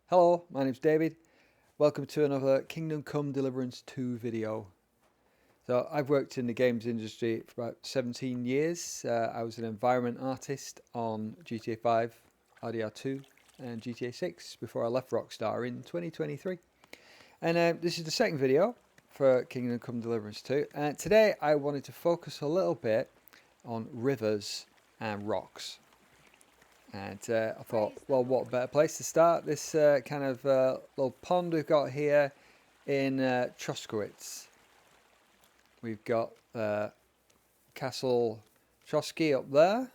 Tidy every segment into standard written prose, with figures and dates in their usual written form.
Hello, my name's David. Welcome to another Kingdom Come Deliverance II video. So I've worked in the games industry for about 17 years. I was an environment artist on GTA 5, RDR2 and GTA 6 before I left Rockstar in 2023. And this is the second video for Kingdom Come Deliverance 2. And today I wanted to focus a little bit on rivers and rocks. And I thought, well, what better place to start? This kind of little pond we've got here in Troskowitz. We've got Castle Trotsky up there,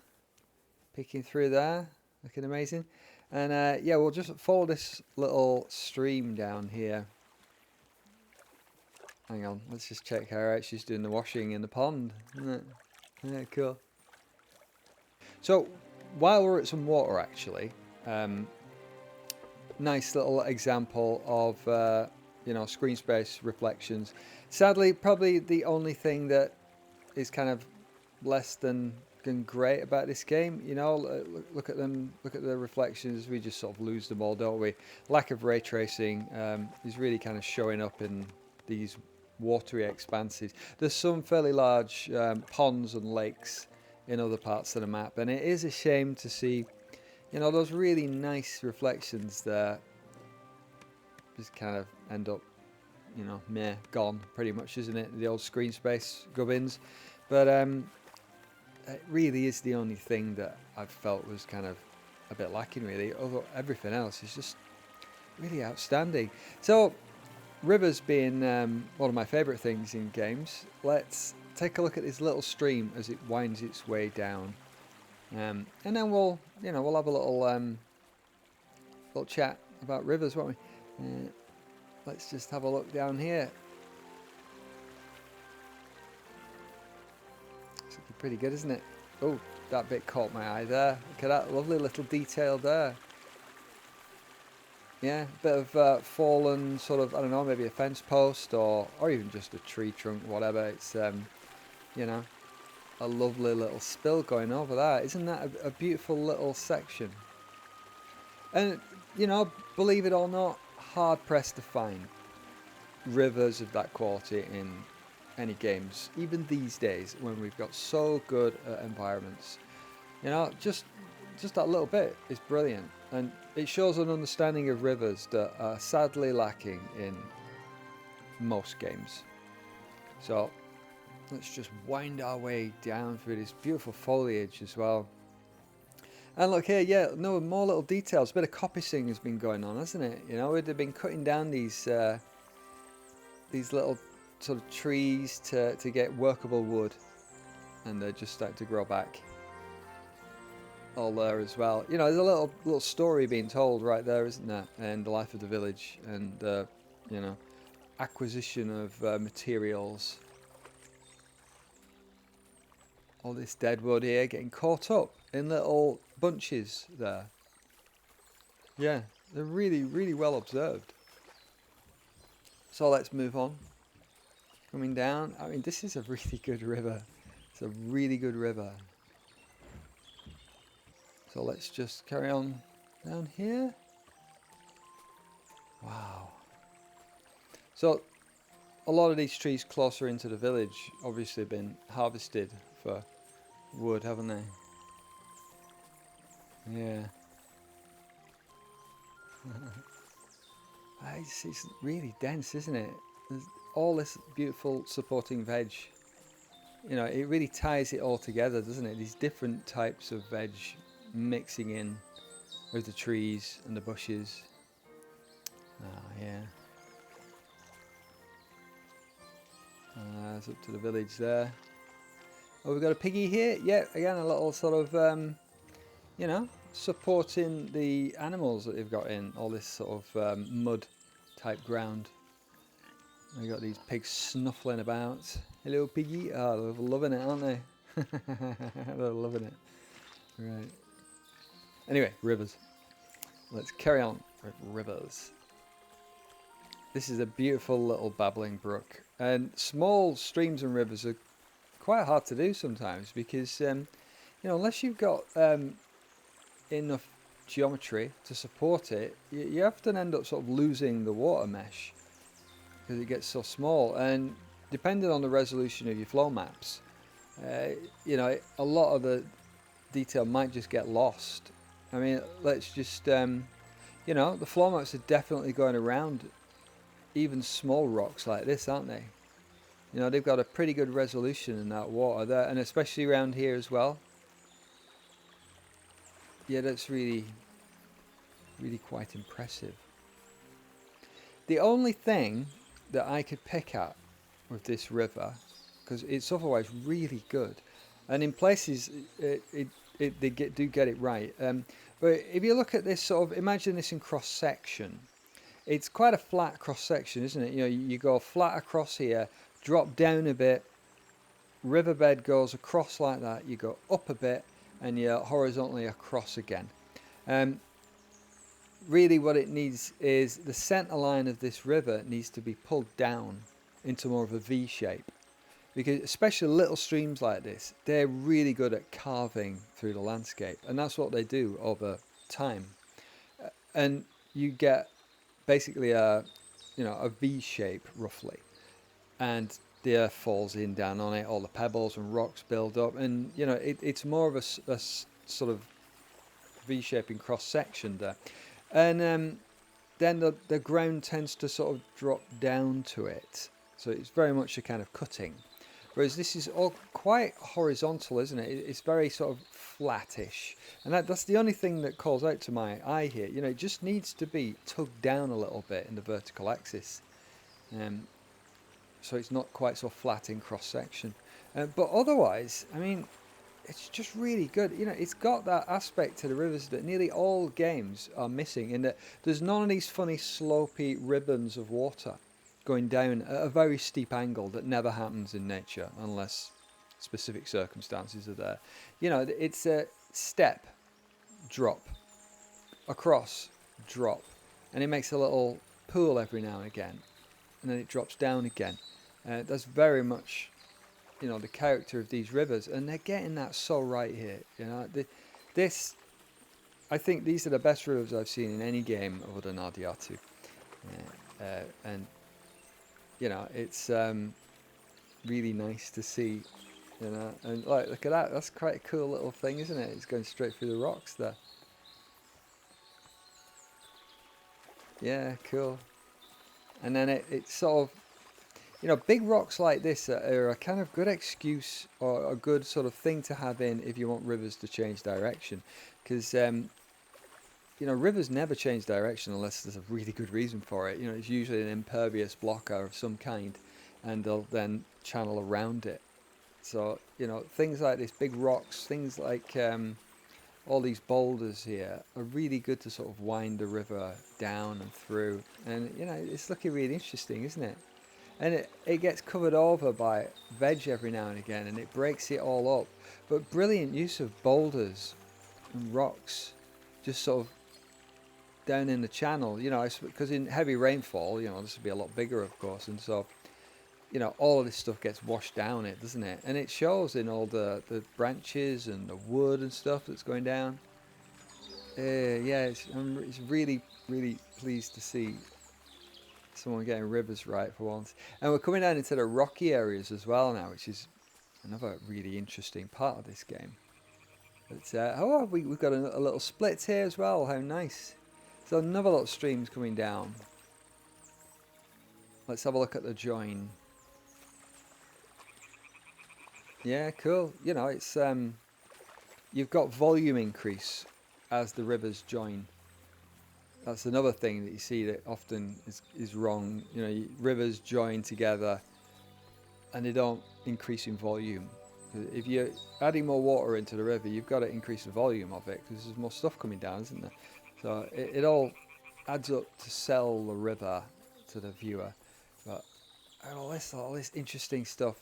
peeking through there, looking amazing. And yeah, we'll just follow this little stream down here. Hang on, let's just check her out. She's doing the washing in the pond, isn't it? Yeah, cool. So, while we're at some water, actually, nice little example of screen space reflections. Sadly, probably the only thing that is kind of less than great about this game. You know, look at them, look at the reflections. We just sort of lose them all, don't we? Lack of ray tracing is really kind of showing up in these watery expanses. There's some fairly large ponds and lakes in other parts of the map, and it is a shame to see, you know, those really nice reflections there just kind of end up, you know, meh, gone pretty much, isn't it? The old screen space gubbins. But it really is the only thing that I've felt was kind of a bit lacking, really. Although everything else is just really outstanding. So rivers being one of my favorite things in games, let's take a look at this little stream as it winds its way down, and then we'll have a little chat about rivers, won't we? Let's just have a look down here. It's looking pretty good, isn't it? Oh, that bit caught my eye there. Look at that lovely little detail there. Yeah, bit of fallen sort of, I don't know, maybe a fence post or even just a tree trunk, whatever. It's you know, a lovely little spill going over there. Isn't that a beautiful little section? And, you know, believe it or not, hard pressed to find rivers of that quality in any games, even these days when we've got so good environments. You know, just that little bit is brilliant, and it shows an understanding of rivers that are sadly lacking in most games. So let's just wind our way down through this beautiful foliage as well. And look here, yeah, no more little details. A bit of coppicing has been going on, hasn't it? You know, they've been cutting down these little sort of trees to get workable wood, and they're just starting to grow back. All there as well. You know, there's a little story being told right there, isn't there? And the life of the village, and you know, acquisition of materials. All this dead wood here getting caught up in little bunches there. Yeah, they're really, really well observed. So let's move on. Coming down. I mean, this is a really good river. It's a really good river. So let's just carry on down here. Wow. So a lot of these trees closer into the village obviously been harvested for wood, haven't they? Yeah. It's really dense, isn't it? There's all this beautiful supporting veg. You know, it really ties it all together, doesn't it? These different types of veg mixing in with the trees and the bushes. Ah, yeah. It's up to the village there. Oh, we've got a piggy here. Yeah, again, a little sort of, you know, supporting the animals that they've got in all this sort of mud type ground. We've got these pigs snuffling about. Hello, piggy. Oh, they're loving it, aren't they? They're loving it. Right. Anyway, rivers. Let's carry on with rivers. This is a beautiful little babbling brook. And small streams and rivers are quite hard to do sometimes because, you know, unless you've got enough geometry to support it, you often end up sort of losing the water mesh because it gets so small. And depending on the resolution of your flow maps, you know, a lot of the detail might just get lost. I mean, let's just, you know, the flow maps are definitely going around even small rocks like this, aren't they? You know, they've got a pretty good resolution in that water there, and especially around here as well. Yeah, that's really quite impressive. The only thing that I could pick at with this river, because it's otherwise really good, and in places they do get it right. But if you look at this sort of, imagine this in cross section. It's quite a flat cross section, isn't it? You know, you go flat across here, drop down a bit, riverbed goes across like that, you go up a bit, and you're horizontally across again. Really what it needs is the center line of this river needs to be pulled down into more of a V shape, because especially little streams like this, they're really good at carving through the landscape, and that's what they do over time. And you get basically a, you know, a V shape roughly, and the earth falls in down on it, all the pebbles and rocks build up, and you know it's more of a sort of V shaping cross section there. And then the ground tends to sort of drop down to it, so it's very much a kind of cutting, whereas this is all quite horizontal, isn't it? It's very sort of flattish, and that's the only thing that calls out to my eye here. You know, it just needs to be tugged down a little bit in the vertical axis, so it's not quite so flat in cross section. But otherwise, I mean, it's just really good. You know, it's got that aspect to the rivers that nearly all games are missing, in that there's none of these funny slopey ribbons of water going down at a very steep angle that never happens in nature unless specific circumstances are there. You know, it's a step, drop, across, drop, and it makes a little pool every now and again, and then it drops down again. That's very much, you know, the character of these rivers, and they're getting that so right here. You know, this, I think these are the best rivers I've seen in any game other than RDR2. And you know, it's really nice to see. You know, and like, look at that. That's quite a cool little thing, isn't it? It's going straight through the rocks there. Yeah, cool. And then it's sort of, you know, big rocks like this are a kind of good excuse, or a good sort of thing to have in if you want rivers to change direction. Because, you know, rivers never change direction unless there's a really good reason for it. You know, it's usually an impervious blocker of some kind, and they'll then channel around it. So, you know, things like this, big rocks, things like all these boulders here are really good to sort of wind the river down and through. And, you know, it's looking really interesting, isn't it? And it gets covered over by veg every now and again, and it breaks it all up. But brilliant use of boulders and rocks just sort of down in the channel, you know, because in heavy rainfall, you know, this would be a lot bigger, of course, and so, you know, all of this stuff gets washed down it, doesn't it? And it shows in all the branches and the wood and stuff that's going down. Yeah, it's really, really pleased to see someone getting rivers right for once. And we're coming down into the rocky areas as well now, which is another really interesting part of this game. But oh, we've got a little split here as well. How nice. So another little stream's coming down. Let's have a look at the join. Yeah, cool. You know, it's you've got volume increase as the rivers join. That's another thing that you see that often is wrong. You know, rivers join together and they don't increase in volume. If you're adding more water into the river, you've got to increase the volume of it because there's more stuff coming down, isn't there? So it all adds up to sell the river to the viewer. But all this interesting stuff.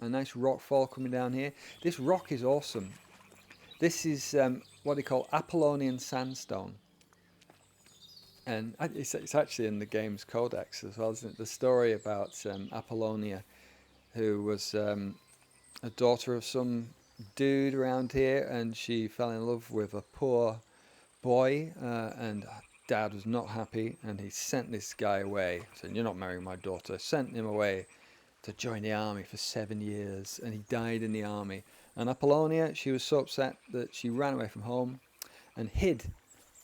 A nice rock fall coming down here. This rock is awesome. This is what they call Apollonian Sandstone. And it's actually in the game's codex as well, isn't it? The story about Apollonia, who was a daughter of some dude around here, and she fell in love with a poor boy, and Dad was not happy, and he sent this guy away, saying, "You're not marrying my daughter." Sent him away to join the army for 7 years, and he died in the army. And Apollonia, she was so upset that she ran away from home and hid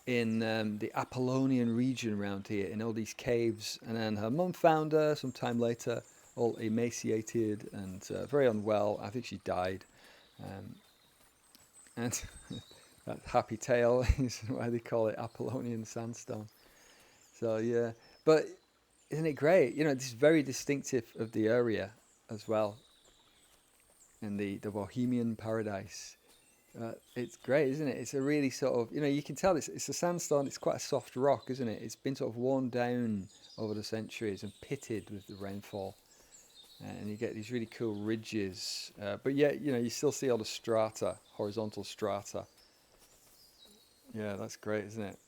in the Apollonian region around here, in all these caves. And then her mum found her some time later, all emaciated and very unwell. I think she died. And that happy tale is why they call it Apollonian Sandstone. So yeah, but isn't it great? You know, this is very distinctive of the area as well, in the Bohemian Paradise. It's great, isn't it? It's a really sort of, you know, you can tell it's a sandstone. It's quite a soft rock, isn't it? It's been sort of worn down over the centuries and pitted with the rainfall. And you get these really cool ridges. But yet, you know, you still see all the strata, horizontal strata. Yeah, that's great, isn't it?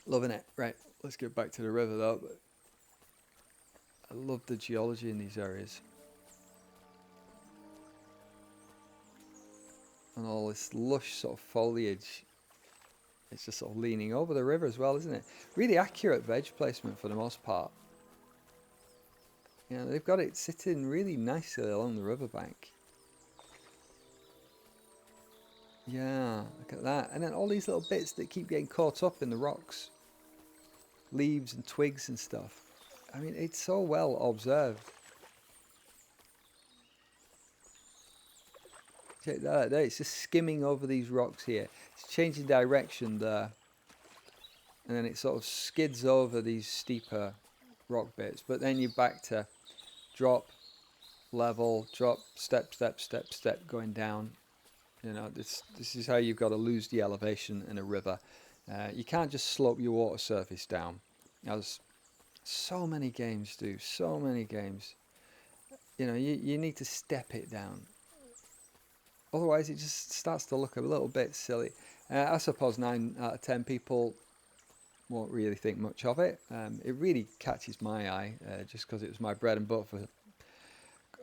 Loving it. Right, let's get back to the river though. I love the geology in these areas. And all this lush sort of foliage. It's just sort of leaning over the river as well, isn't it? Really accurate veg placement for the most part. You know, they've got it sitting really nicely along the riverbank. Yeah, look at that. And then all these little bits that keep getting caught up in the rocks. Leaves and twigs and stuff. I mean, it's so well observed. Check that out there. It's just skimming over these rocks here. It's changing direction there. And then it sort of skids over these steeper rock bits. But then you're back to drop, level, drop, step, step, step, step, going down. You know, this is how you've got to lose the elevation in a river. You can't just slope your water surface down, as so many games do. So many games. You know, you need to step it down. Otherwise, it just starts to look a little bit silly. I suppose 9 out of 10 people won't really think much of it. It really catches my eye, just because it was my bread and butter for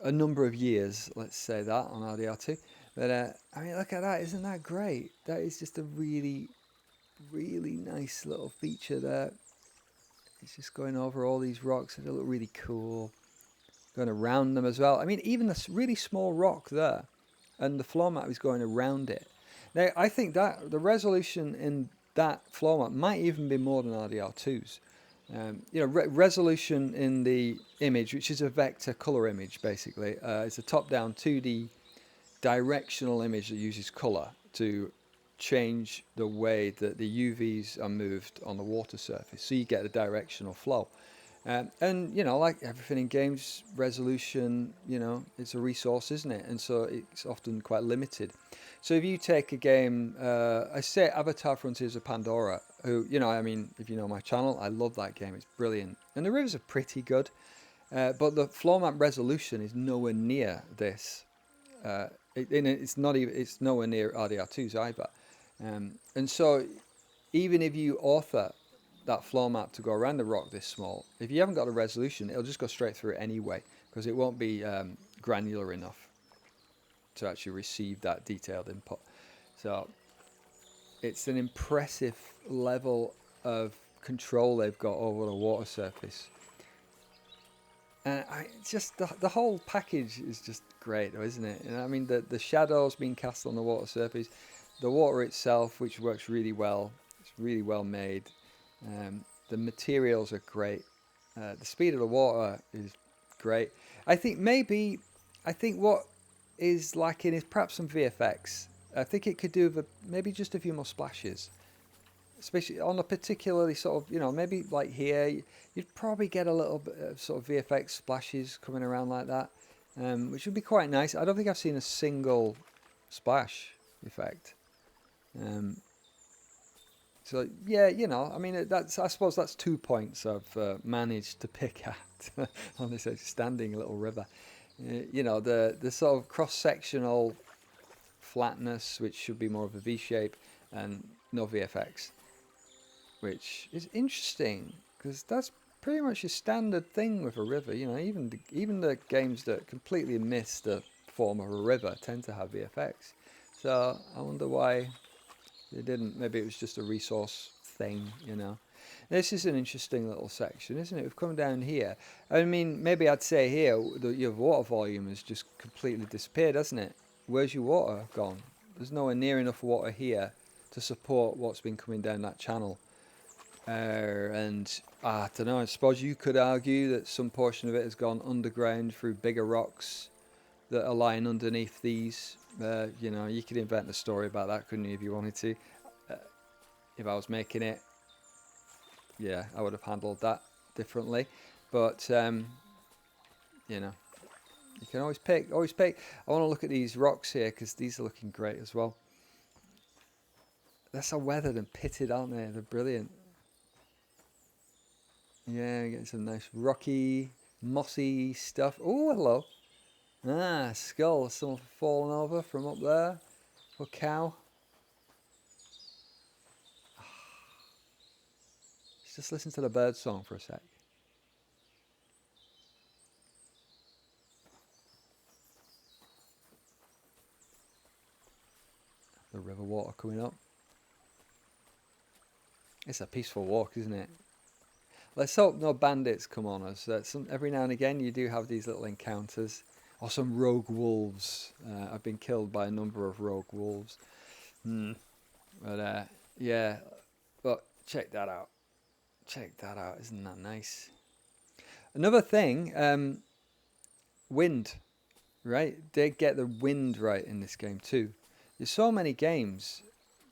a number of years, let's say that, on RDR2. But, I mean, look at that. Isn't that great? That is just a really, really nice little feature there. It's just going over all these rocks. They look really cool. Going around them as well. I mean, even this really small rock there, and the Flowmap is going around it. Now, I think that the resolution in that Flowmap might even be more than RDR2's. You know, resolution in the image, which is a vector color image, basically. It's a top-down 2D directional image that uses color to change the way that the UVs are moved on the water surface, so you get a directional flow. And you know, like everything in games, resolution, you know, it's a resource, isn't it? And so it's often quite limited. So if you take a game, I say Avatar Frontiers of Pandora, who, you know, I mean, if you know my channel, I love that game. It's brilliant, and the rivers are pretty good, but the Flowmap resolution is nowhere near this. It's not even, it's nowhere near RDR2's either. And so even if you author that flow map to go around the rock this small, if you haven't got a resolution, it'll just go straight through it anyway, because it won't be granular enough to actually receive that detailed input. So it's an impressive level of control they've got over the water surface. And the whole package is just great, though, isn't it? And I mean, the shadows being cast on the water surface, the water itself, which works really well. It's really well made. The materials are great. The speed of the water is great. I think what is lacking is perhaps some VFX. I think it could do with maybe just a few more splashes. Especially on a particularly sort of, you know, maybe like here, you'd probably get a little bit of sort of VFX splashes coming around like that, which would be quite nice. I don't think I've seen a single splash effect. So yeah, you know, I mean, I suppose that's 2 points I've managed to pick at on this standing little river. You know, the sort of cross-sectional flatness, which should be more of a V shape, and no VFX. Which is interesting, because that's pretty much a standard thing with a river. You know, even the games that completely miss the form of a river tend to have VFX. So I wonder why They didn't. Maybe it was just a resource thing, you know. This is an interesting little section, isn't it? We've come down here. I mean, maybe I'd say here that your water volume has just completely disappeared, hasn't it? Where's your water gone? There's nowhere near enough water here to support what's been coming down that channel. And I don't know, I suppose you could argue that some portion of it has gone underground through bigger rocks that are lying underneath these. You know, you could invent a story about that, couldn't you, if you wanted to? If I was making it, yeah, I would have handled that differently. But, you know, you can always pick, always pick. I want to look at these rocks here because these are looking great as well. They're so weathered and pitted, aren't they? They're brilliant. Yeah, getting some nice rocky, mossy stuff. Oh, hello. Ah, skull. Someone fallen over from up there. Poor cow. Let's just listen to the bird song for a sec. The river water coming up. It's a peaceful walk, isn't it? Let's hope no bandits come on us. Every now and again you do have these little encounters. Or some rogue wolves. I've been killed by a number of rogue wolves. But yeah, but check that out. Check that out. Isn't that nice? Another thing, wind, right? They get the wind right in this game too. There's so many games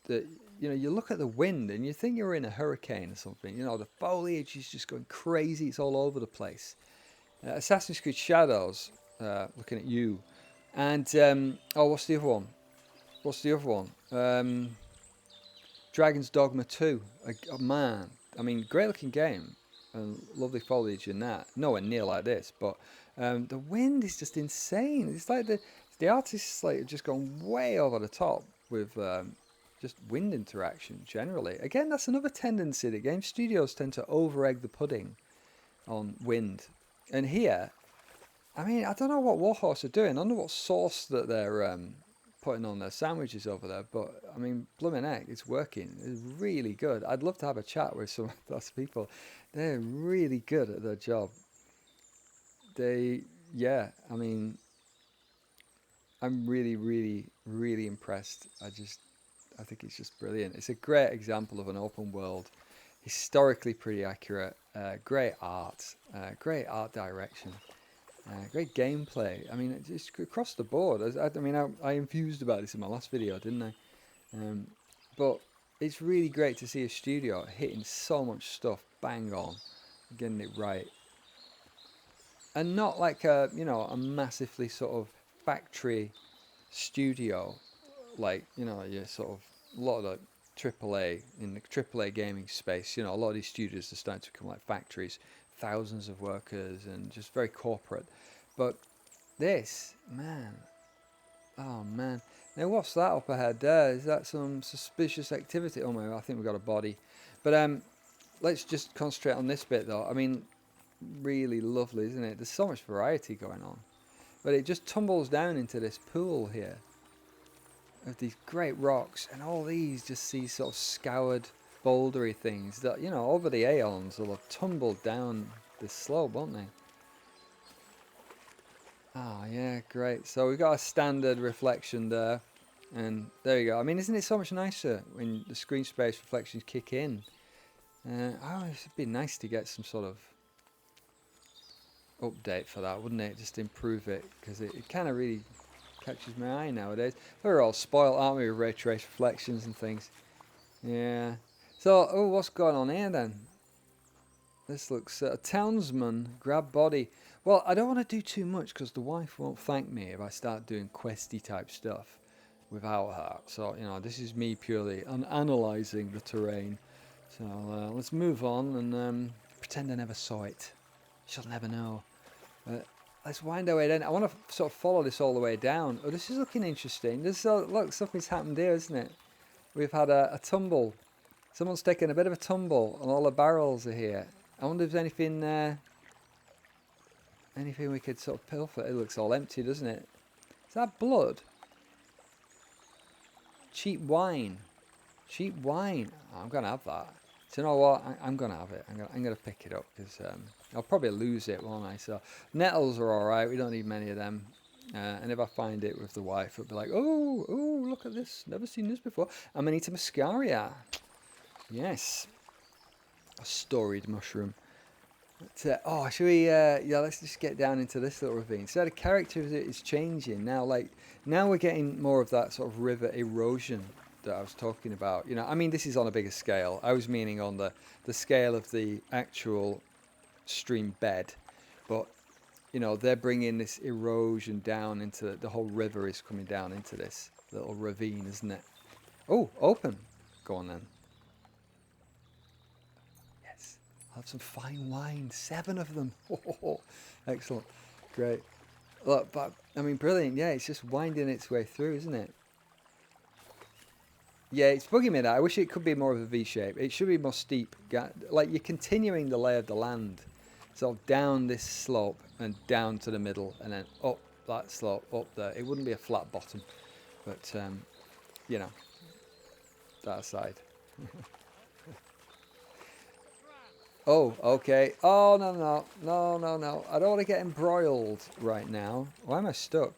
that, you know, you look at the wind and you think you're in a hurricane or something. You know, the foliage is just going crazy. It's all over the place. Assassin's Creed Shadows, looking at you. And, oh, what's the other one? What's the other one? Dragon's Dogma 2. Oh, man, I mean, great looking game. And lovely foliage in that. Nowhere near like this, but the wind is just insane. It's like the artists like just gone way over the top with just wind interaction generally. Again, that's another tendency that game studios tend to over-egg the pudding on wind. And here, I mean, I don't know what Warhorse are doing. I don't know what sauce that they're putting on their sandwiches over there, but I mean, blooming heck, it's working. It's really good. I'd love to have a chat with some of those people. They're really good at their job. Yeah, I mean, I'm really, really, really impressed. I think it's just brilliant. It's a great example of an open world, historically pretty accurate, great art direction. Great gameplay. I mean, it's across the board. I mean, I infused about this in my last video, didn't I? But it's really great to see a studio hitting so much stuff bang on, getting it right, and not like a massively sort of factory studio, like you sort of a lot of the AAA in the AAA gaming space. You know, a lot of these studios are starting to become like factories. Thousands of workers and just very corporate. But this, man, oh man. Now what's that up ahead there? Is that some suspicious activity? Oh my, I think we've got a body. But let's just concentrate on this bit though. I mean, really lovely, isn't it? There's so much variety going on. But it just tumbles down into this pool here of these great rocks, and all these sort of scoured bouldery things that, you know, over the aeons will have tumbled down this slope, won't they? Oh yeah, great. So we've got a standard reflection there, and there you go. I mean, isn't it so much nicer when the screen space reflections kick in? Oh, it'd be nice to get some sort of update for that, wouldn't it? Just improve it, because it kind of really catches my eye nowadays. We're all spoiled, aren't we, with ray trace reflections and things? Yeah. So, oh, what's going on here then? This looks a townsman, grab body. Well, I don't want to do too much because the wife won't thank me if I start doing questy type stuff without her. So, you know, this is me purely analysing the terrain. So let's move on and pretend I never saw it. She'll never know. Let's wind our way down. I want to sort of follow this all the way down. Oh, this is looking interesting. Look, something's happened here, isn't it? We've had a tumble. Someone's taken a bit of a tumble and all the barrels are here. I wonder if there's anything we could sort of pilfer. It looks all empty, doesn't it? Is that blood? Cheap wine. Cheap wine. Oh, I'm gonna have that. So you know what? I'm gonna have it. I'm gonna pick it up because I'll probably lose it, won't I? So nettles are all right. We don't need many of them. And if I find it with the wife, it'll be like, oh, look at this. Never seen this before. Amanita muscaria. Yes. A storied mushroom. But, oh, should we? Yeah, let's just get down into this little ravine. So the character is changing now. Like now we're getting more of that sort of river erosion that I was talking about. You know, I mean, this is on a bigger scale. I was meaning on the scale of the actual stream bed, but you know, they're bringing this erosion down into the whole river is coming down into this little ravine, isn't it? Oh, open. Go on then. Yes, I'll have some fine wine. 7 of them. Oh, excellent. Great. Look, but I mean, brilliant. Yeah, it's just winding its way through, isn't it? Yeah, it's bugging me that. I wish it could be more of a V shape. It should be more steep. Like you're continuing the lay of the land. Sort of down this slope and down to the middle and then up that slope, up there. It wouldn't be a flat bottom. But, you know, that aside. Oh, okay. Oh, no. I don't want to get embroiled right now. Why am I stuck?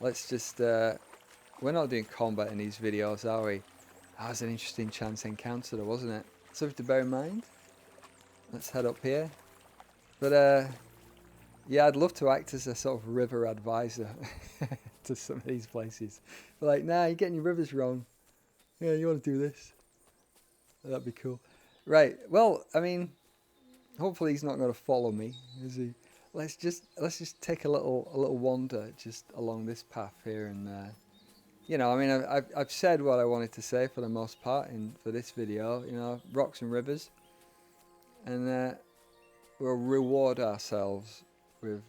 Let's just... we're not doing combat in these videos, are we? That was an interesting chance encounter, though, wasn't it? Something to bear in mind. Let's head up here. But, yeah, I'd love to act as a sort of river advisor to some of these places. But like, nah, you're getting your rivers wrong. Yeah, you want to do this. That'd be cool. Right, well, I mean, hopefully he's not going to follow me, is he? Let's just take a little wander just along this path here and... you know, I mean, I've said what I wanted to say for the most part for this video. You know, rocks and rivers, and we'll reward ourselves with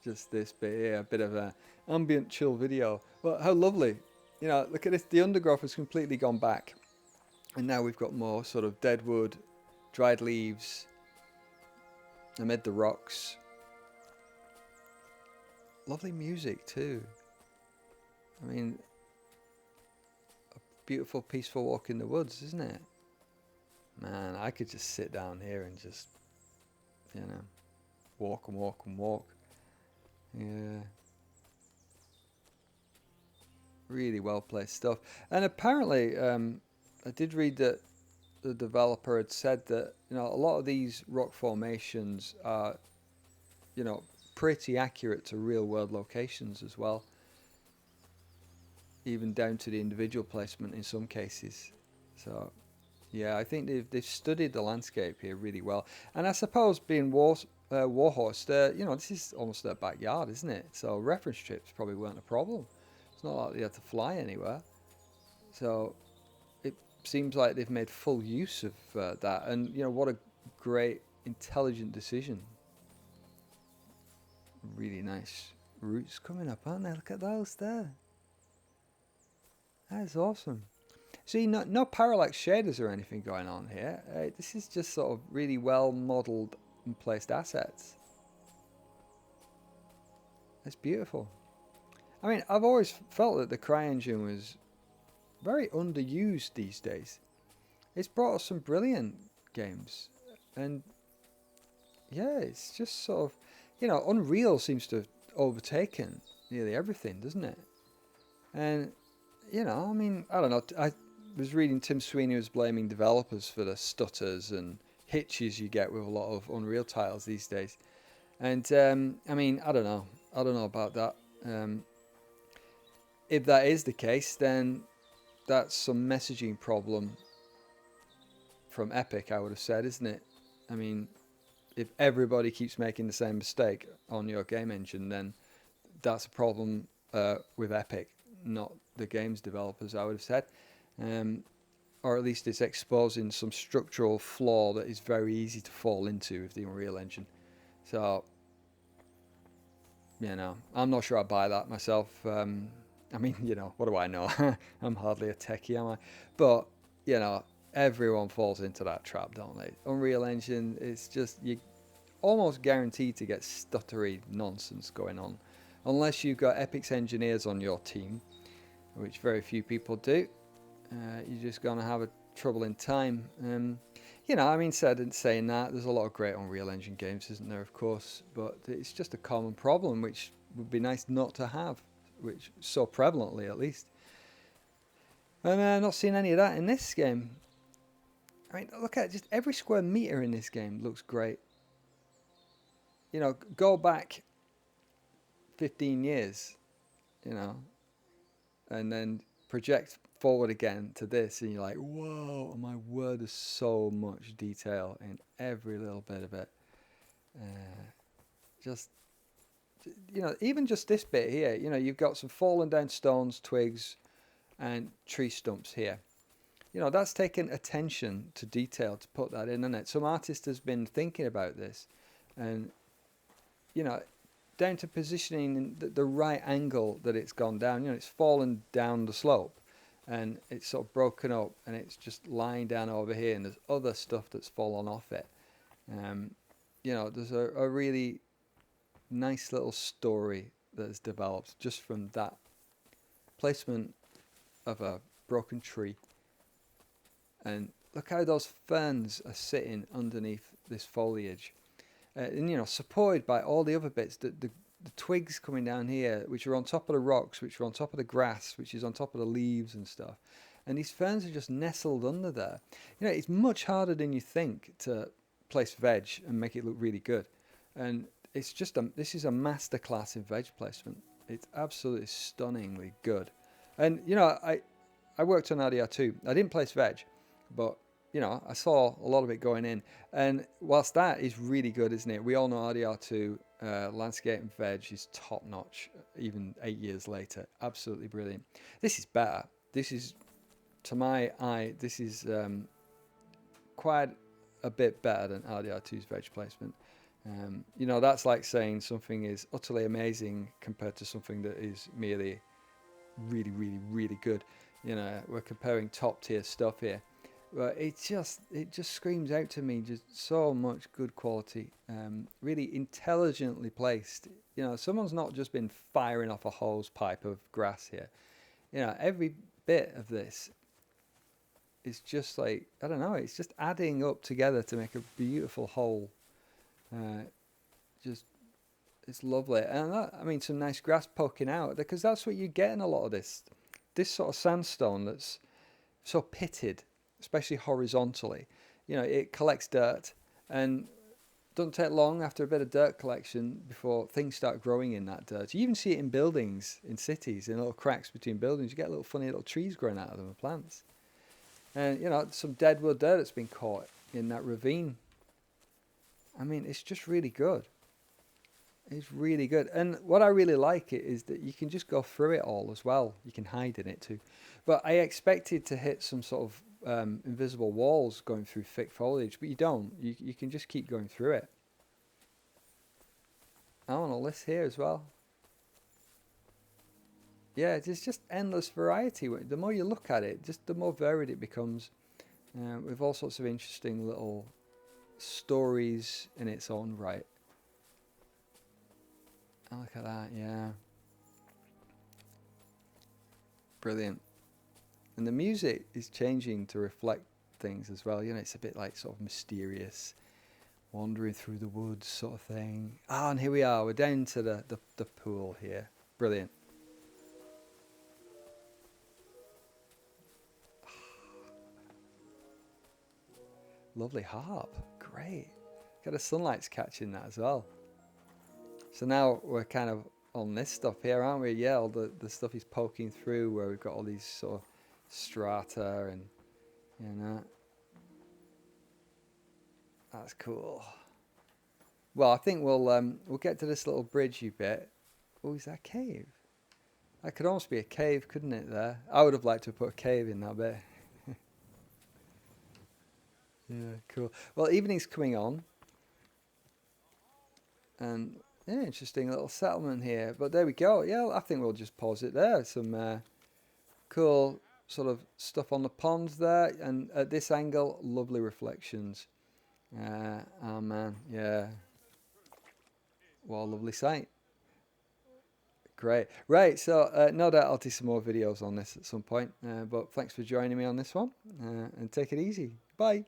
just this bit here, a bit of an ambient chill video. Well, how lovely! You know, look at this. The undergrowth has completely gone back, and now we've got more sort of dead wood, dried leaves amid the rocks. Lovely music too. I mean, a beautiful, peaceful walk in the woods, isn't it? Man, I could just sit down here and just, you know, walk and walk and walk. Yeah. Really well placed stuff. And apparently, I did read that the developer had said that, you know, a lot of these rock formations are, you know, pretty accurate to real world locations as well. Even down to the individual placement in some cases. So, yeah, I think they've studied the landscape here really well. And I suppose being Warhorse, you know, this is almost their backyard, isn't it? So reference trips probably weren't a problem. It's not like they had to fly anywhere. So it seems like they've made full use of that. And, you know, what a great, intelligent decision. Really nice roots coming up, aren't they? Look at those there. That is awesome. See, no parallax shaders or anything going on here. This is just sort of really well modeled and placed assets. It's beautiful. I mean, I've always felt that the CryEngine was very underused these days. It's brought us some brilliant games. And yeah, it's just sort of, you know, Unreal seems to have overtaken nearly everything, doesn't it? And you know, I mean, I don't know. I was reading Tim Sweeney was blaming developers for the stutters and hitches you get with a lot of Unreal titles these days. And, I mean, I don't know. I don't know about that. If that is the case, then that's some messaging problem from Epic, I would have said, isn't it? I mean, if everybody keeps making the same mistake on your game engine, then that's a problem with Epic, not the games developers, I would have said. Or at least it's exposing some structural flaw that is very easy to fall into with the Unreal Engine. So, you know, I'm not sure I buy that myself. I mean, you know, what do I know? I'm hardly a techie, am I? But, you know, everyone falls into that trap, don't they? Unreal Engine, it's just, you almost guaranteed to get stuttery nonsense going on. Unless you've got Epic's engineers on your team, which very few people do. you're just gonna have a trouble in time. You know, I mean, saying that, there's a lot of great Unreal Engine games, isn't there? Of course, but it's just a common problem, which would be nice not to have, which so prevalently at least. And not seeing any of that in this game. I mean, look at it, just every square meter in this game looks great. You know, go back 15 years, you know, and then project forward again to this, and you're like, whoa, my word, there's so much detail in every little bit of it. Just, you know, even just this bit here, you know, you've got some fallen down stones, twigs, and tree stumps here. You know, that's taken attention to detail to put that in, isn't it? Some artist has been thinking about this, and, you know, down to positioning the right angle that it's gone down. You know, it's fallen down the slope, and it's sort of broken up, and it's just lying down over here, and there's other stuff that's fallen off it. You know, there's a really nice little story that's developed just from that placement of a broken tree. And look how those ferns are sitting underneath this foliage. And, you know, supported by all the other bits, the twigs coming down here, which are on top of the rocks, which are on top of the grass, which is on top of the leaves and stuff. And these ferns are just nestled under there. You know, it's much harder than you think to place veg and make it look really good. And it's just, this is a masterclass in veg placement. It's absolutely stunningly good. And, you know, I worked on RDR2. I didn't place veg, but, you know, I saw a lot of it going in. And whilst that is really good, isn't it? We all know RDR2, landscape and veg is top notch, even 8 years later. Absolutely brilliant. This is better. This is, to my eye, this is quite a bit better than RDR2's veg placement. You know, that's like saying something is utterly amazing compared to something that is merely really, really, really good. You know, we're comparing top tier stuff here. But it just screams out to me just so much good quality, really intelligently placed. You know, someone's not just been firing off a hose pipe of grass here. You know, every bit of this is just like, I don't know, it's just adding up together to make a beautiful whole. Just, it's lovely. And that, I mean, some nice grass poking out, because that's what you get in a lot of this sort of sandstone that's so pitted, especially horizontally. You know, it collects dirt, and doesn't take long after a bit of dirt collection before things start growing in that dirt. You even see it in buildings, in cities, in little cracks between buildings. You get little funny little trees growing out of them, and plants. And, you know, some dead wood there that's been caught in that ravine. I mean, it's just really good. It's really good. And what I really like it is that you can just go through it all as well. You can hide in it too. But I expected to hit some sort of invisible walls going through thick foliage, but you don't. You can just keep going through it. I want a list here as well. Yeah, there's just endless variety. The more you look at it, just the more varied it becomes, with all sorts of interesting little stories in its own right. Oh, look at that, yeah. Brilliant. And the music is changing to reflect things as well. You know, it's a bit like sort of mysterious, wandering through the woods sort of thing. Ah, and here we are. We're down to the pool here. Brilliant. Lovely harp. Great. Got the sunlight's catching that as well. So now we're kind of on this stuff here, aren't we? Yeah, all the stuff is poking through where we've got all these sort of strata and, you know. That's cool. Well, I think we'll get to this little bridgey bit. Oh, is that a cave? That could almost be a cave, couldn't it, there? I would have liked to put a cave in that bit. Yeah, cool. Well, evening's coming on. And, yeah, interesting little settlement here. But there we go. Yeah, I think we'll just pause it there. Some cool sort of stuff on the ponds there. And at this angle, lovely reflections. Oh, man, yeah. What a lovely sight. Great. Right, so no doubt I'll do some more videos on this at some point, but thanks for joining me on this one, and take it easy. Bye.